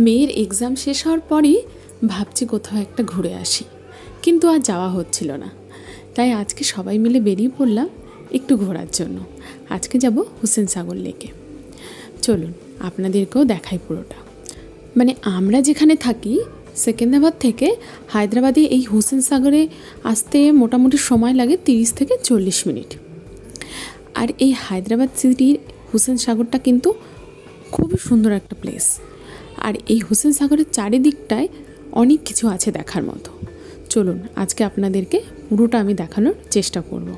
মেয়ের এক্সাম শেষ হওয়ার পরই ভাবছি কোথাও একটা ঘুরে আসি, কিন্তু আর যাওয়া হচ্ছিল না। তাই আজকে সবাই মিলে বেরিয়ে পড়লাম একটু ঘোরার জন্য। আজকে যাব হুসেন সাগর লেকে। চলুন আপনাদেরকেও দেখাই পুরোটা। মানে আমরা যেখানে থাকি সেকেন্দ্রাবাদ থেকে হায়দ্রাবাদে এই হুসেন সাগরে আসতে মোটামুটি সময় লাগে 30 থেকে 40 মিনিট। আর এই হায়দ্রাবাদ সিটির হুসেন সাগরটা কিন্তু খুবই সুন্দর একটা প্লেস। আর এই হুসেন সাগরের চারিদিকটায় অনেক কিছু আছে দেখার মতো। চলুন আজকে আপনাদেরকে পুরোটা আমি দেখানোর চেষ্টা করব।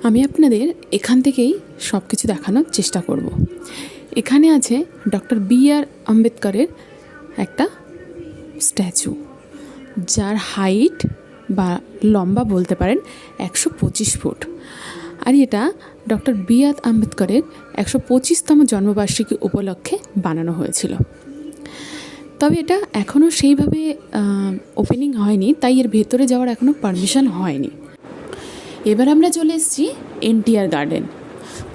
আমি আপনাদের এখান থেকেই সব কিছু দেখানোর চেষ্টা করব। এখানে আছে ডক্টর বি.আর. আম্বেদকরের একটা স্ট্যাচু, যার হাইট বা লম্বা বলতে পারেন 125 ফুট। আর এটা ডক্টর বি.আর. আম্বেদকরের 125তম জন্মবার্ষিকী উপলক্ষে বানানো হয়েছিল। তবে এটা এখনও সেইভাবে ওপেনিং হয়নি, তাই এর ভেতরে যাওয়ার এখনও পারমিশন হয়নি। এবার আমরা চলে এসেছি এনটিআর গার্ডেন।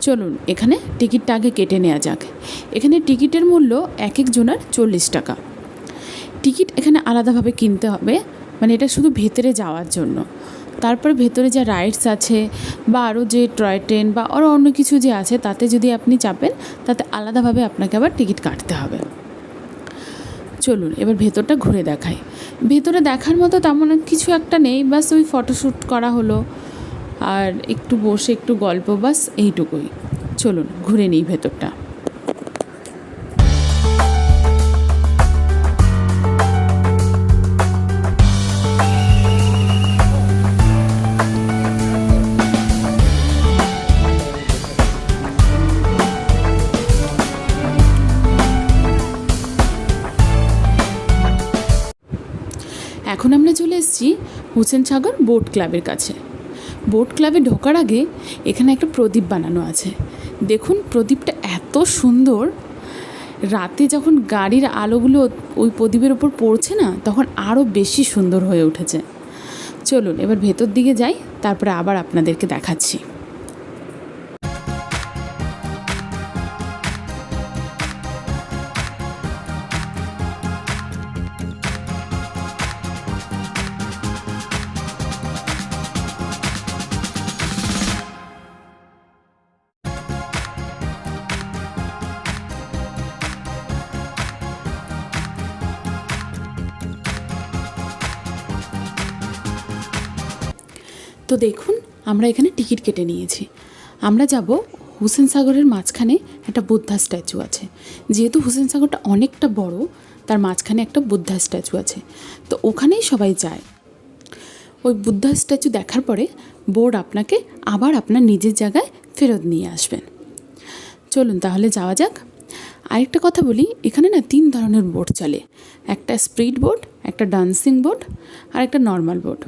চলুন এখানে টিকিটটা আগে কেটে নেওয়া যাক। এখানে টিকিটের মূল্য এক এক জনের 40 টাকা। টিকিট এখানে আলাদাভাবে কিনতে হবে, মানে এটা শুধু ভেতরে যাওয়ার জন্য। তারপর ভেতরে যা রাইডস আছে বা আরও যে টয় ট্রেন বা আরও অন্য কিছু যে আছে, তাতে যদি আপনি চাপেন তাতে আলাদাভাবে আপনাকে আবার টিকিট কাটতে হবে। চলুন এবার ভেতরটা ঘুরে দেখাই। ভেতরে দেখার মতো তেমন কিছু একটা নেই, বাস ওই ফটোশ্যুট করা হলো আর একটু বসে একটু গল্প, বাস এইটুকুই। চলুন ঘুরে নিই ভেতরটা। এখন আমরা চলে এসেছি হুসেন সাগর বোট ক্লাবের কাছে। বোট ক্লাবে ঢোকার আগে এখানে একটা প্রদীপ বানানো আছে। দেখুন প্রদীপটা এত সুন্দর, রাতে যখন গাড়ির আলোগুলো ওই প্রদীপের উপর পড়ছে না, তখন আরও বেশি সুন্দর হয়ে উঠেছে। চলুন এবার ভেতর দিকে যাই, তারপরে আবার আপনাদেরকে দেখাচ্ছি। তো দেখুন আমরা এখানে টিকিট কেটে নিয়েছি। আমরা যাব হুসেন সাগরের মাঝখানে একটা বুদ্ধা স্ট্যাচু আছে। যেহেতু হুসেন সাগরটা অনেকটা বড়, তার মাঝখানে একটা বুদ্ধা স্ট্যাচু আছে, তো ওখানেই সবাই যায়। ওই বুদ্ধা স্ট্যাচু দেখার পরে বোর্ড আপনাকে আবার আপনার নিজের জায়গায় ফেরত নিয়ে আসবেন। চলুন তাহলে যাওয়া যাক। আরেকটা কথা বলি, এখানে না 3 ধরনের বোট চলে। একটা স্পিড বোট, একটা ডান্সিং বোট আর একটা নর্মাল বোট।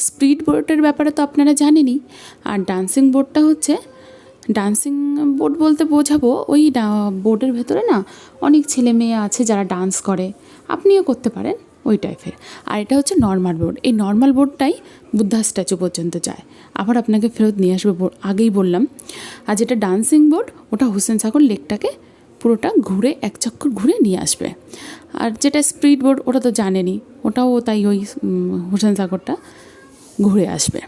স্পিড বোটের ব্যাপারে তো আপনারা জানেনই। আর ডান্সিং বোটটা হচ্ছে ডান্সিং বোর্ড বলতে বোঝাবো ওই বোর্ডের ভেতরে না অনেক ছেলে মেয়ে আছে যারা ডান্স করে, আপনিও করতে পারেন ওই টাইপের। আর এটা হচ্ছে নর্মাল বোর্ড, এই নর্মাল বোর্ডটাই বুদ্ধা স্ট্যাচু পর্যন্ত যায়, আবার আপনাকে ফেরত নিয়ে আসবে আগেই বললাম। আর যেটা ডান্সিং বোর্ড ওটা হুসেন সাগর লেকটাকে পুরোটা ঘুরে এক চক্কর ঘুরে নিয়ে আসবে। আর যেটা স্পিড বোর্ড ওটা তো জানেনই, ওটাও তাই ওই হুসেন সাগরটা ঘুরে আসবে।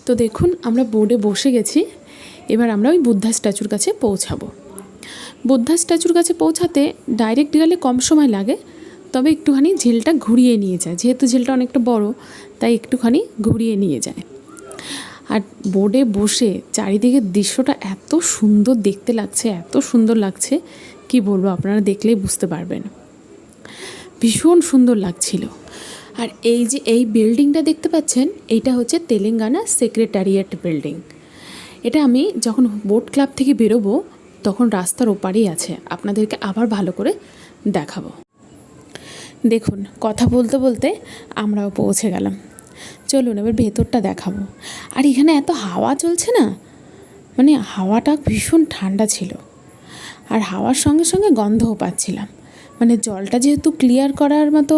তো দেখুন আমরা বোর্ডে বসে গেছি, এবার আমরা ওই বুদ্ধা স্ট্যাচুর কাছে পৌঁছাবো। বুদ্ধা স্ট্যাচুর কাছে পৌঁছাতে ডাইরেক্ট গেলে কম সময় লাগে, তবে একটুখানি ঝিলটা ঘুরিয়ে নিয়ে যায়, যেহেতু ঝিলটা অনেকটা বড় তাই একটুখানি ঘুরিয়ে নিয়ে যায়। আর বোর্ডে বসে চারিদিকের দৃশ্যটা এত সুন্দর দেখতে লাগছে, এত সুন্দর লাগছে কি বলবো, আপনারা দেখলেই বুঝতে পারবেন, ভীষণ সুন্দর লাগছিল। আর এই যে এই বিল্ডিংটা দেখতে পাচ্ছেন, এইটা হচ্ছে তেলেঙ্গানা সেক্রেটারিয়েট বিল্ডিং। এটা আমি যখন বোট ক্লাব থেকে বেরোবো তখন রাস্তার ওপারেই আছে, আপনাদেরকে আবার ভালো করে দেখাবো। দেখুন কথা বলতে বলতে আমরাও পৌঁছে গেলাম, চলুন এবার ভেতরটা দেখাবো। আর এখানে এত হাওয়া চলছে না, মানে হাওয়াটা ভীষণ ঠান্ডা ছিল, আর হাওয়ার সঙ্গে সঙ্গে গন্ধও পাচ্ছিলাম। মানে জলটা যেহেতু ক্লিয়ার করার মতো,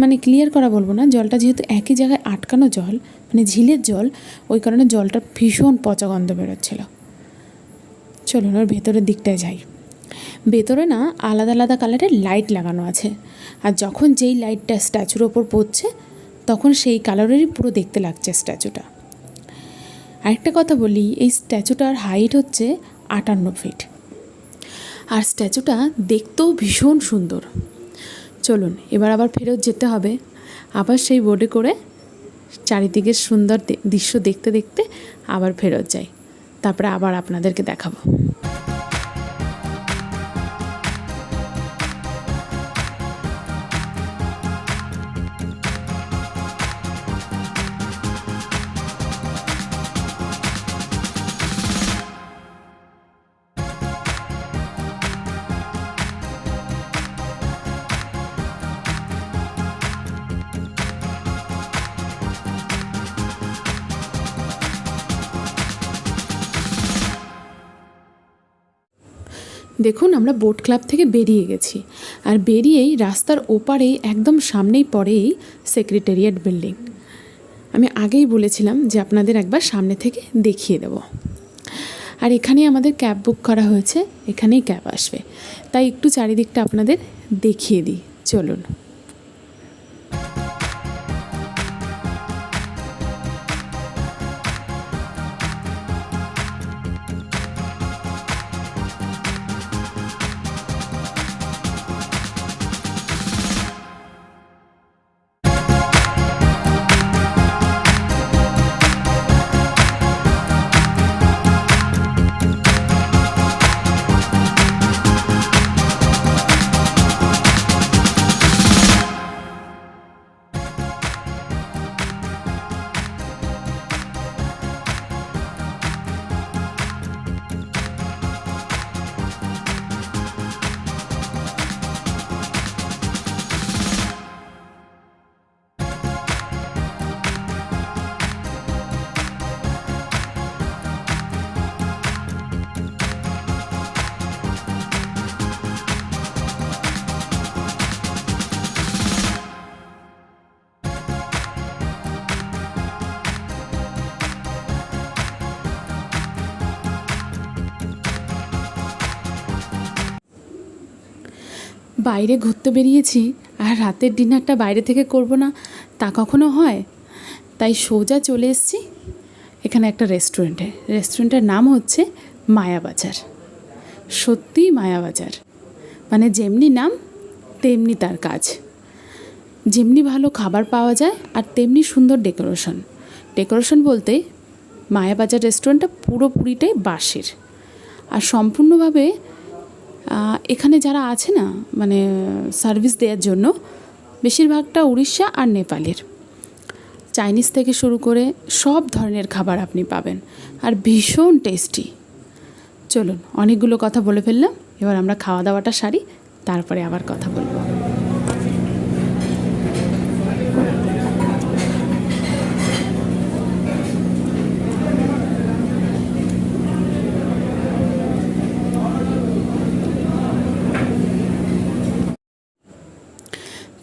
মানে ক্লিয়ার করা বলবো না, জলটা যেহেতু একই জায়গায় আটকানো জল, মানে ঝিলের জল, ওই কারণে জলটা ভীষণ পচা গন্ধ বেরোচ্ছিল। চলুন ওর ভেতরের দিকটায় যাই। ভেতরে না আলাদা আলাদা কালারের লাইট লাগানো আছে, আর যখন যেই লাইটটা স্ট্যাচুর ওপর পড়ছে তখন সেই কালারেরই পুরো দেখতে লাগছে স্ট্যাচুটা। আরেকটা কথা বলি, এই স্ট্যাচুটার হাইট হচ্ছে 58 ফিট, আর স্ট্যাচুটা দেখতেও ভীষণ সুন্দর। চলুন এবার আবার ফেরত যেতে হবে, আবার সেই বোটে করে চারিদিকের সুন্দর দৃশ্য দেখতে দেখতে আবার ফেরত যাই, তারপরে আবার আপনাদেরকে দেখাবো। দেখুন আমরা বোট ক্লাব থেকে বেরিয়ে গেছি, আর বেরিয়েই রাস্তার ওপারেই একদম সামনেই পড়েই সেক্রেটারিয়েট বিল্ডিং। আমি আগেই বলেছিলাম যে আপনাদের একবার সামনে থেকে দেখিয়ে দেব। আর এখানেই আমাদের ক্যাব বুক করা হয়েছে, এখানেই ক্যাব আসবে, তাই একটু চারিদিকটা আপনাদের দেখিয়ে দিই, চলুন। বাইরে ঘুরতে বেরিয়েছি আর রাতের ডিনারটা বাইরে থেকে করব না তা কখনো হয়, তাই সোজা চলে এসেছি এখানে একটা রেস্টুরেন্টের নাম হচ্ছে মায়াবাজার। সত্যিই মায়াবাজার, মানে যেমনি নাম তেমনি তার কাজ, যেমনি ভালো খাবার পাওয়া যায় আর তেমনি সুন্দর ডেকোরেশন বলতে মায়াবাজার রেস্টুরেন্টটা পুরোপুরিটাই বাঁশের, আর সম্পূর্ণভাবে এখানে যারা আছে না মানে সার্ভিস দেওয়ার জন্য বেশিরভাগটা উড়িষ্যা আর নেপালের। চাইনিজ থেকে শুরু করে সব ধরনের খাবার আপনি পাবেন, আর ভীষণ টেস্টি। চলুন অনেকগুলো কথা বলে ফেললাম, এবার আমরা খাওয়া দাওয়াটা সারি, তারপরে আবার কথা বলবো।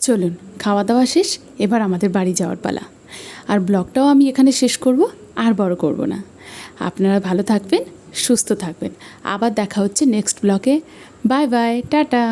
চলুন, খাওয়া দাওয়া শেষ, এবার আমাদের বাড়ি যাওয়ার পালা। আর ব্লগটাও আমি এখানে শেষ করব, আর বড় করব না। আপনারা ভালো থাকবেন, সুস্থ থাকবেন। আবার দেখা হচ্ছে নেক্সট ব্লগে। Bye bye, tata.